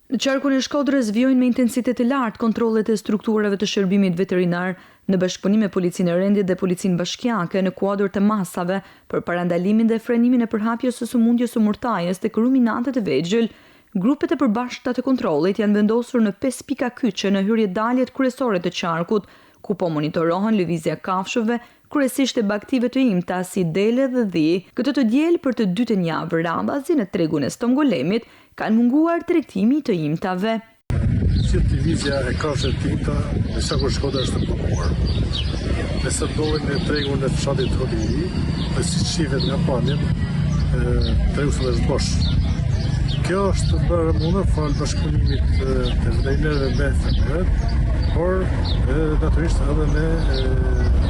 Në qarkun e Shkodrës vijojnë me intensitet të lartë kontrollet e strukturave të shërbimit veterinar në bashkëpunim me Policinë e Rendit dhe Policinë Bashkiake në kuadër të masave për parandalimin dhe frenimin e përhapjes së sëmundjes së murtajes tek ruminantët e vegjël. Grupet e përbashkëta të kontrollit janë vendosur në 5 pika kyçe në hyrje-daljet kryesore të qarkut, ku po monitorohen lëvizja e kafshëve, kryesisht e baktive të imta si dele dhe dhi. Këtë të diel për të dytën javë radhazi në tregun e Stomgolemit kanë munguar tregtimi të imtave. Gjithë lëvizja e kafshëve të imta në qarkun e Shkodrës është të bllokuar. Nëse ndodhen në tregun e fshatit Hodiri, dhe si shihet nga pamjen, tregu është bosh. Kjo është bërë mundur fal bashkëpunimit të veterinerëve me femërët, por natyrisht edhe me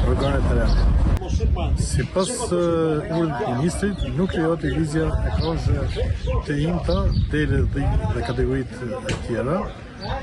organet e reja. Sipas urdhit të ministrit, nuk lejohet lëvizja e kafshëve të imta, dele dhe kategoritë e tjera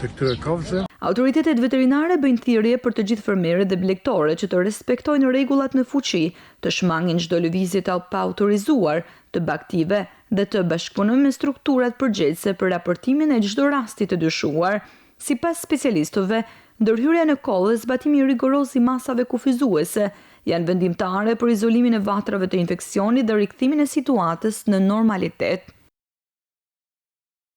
të këtyre kafshëve. Autoritetet veterinare bëjnë thirrje për të gjithë fermerët dhe blegtorët që të respektojnë rregullat në fuqi, të shmangin çdo lëvizje të paautorizuar të baktive dhe të bashkëpunojnë me strukturat përgjegjëse për raportimin e çdo rasti të dyshuar. Sipas specialistëve, ndërhyrja në kollë dhe zbatimi rigoroz i masave kufizuese janë vendimtare për izolimin e vatrave të infeksionit dhe rikthimin e situatës në normalitet.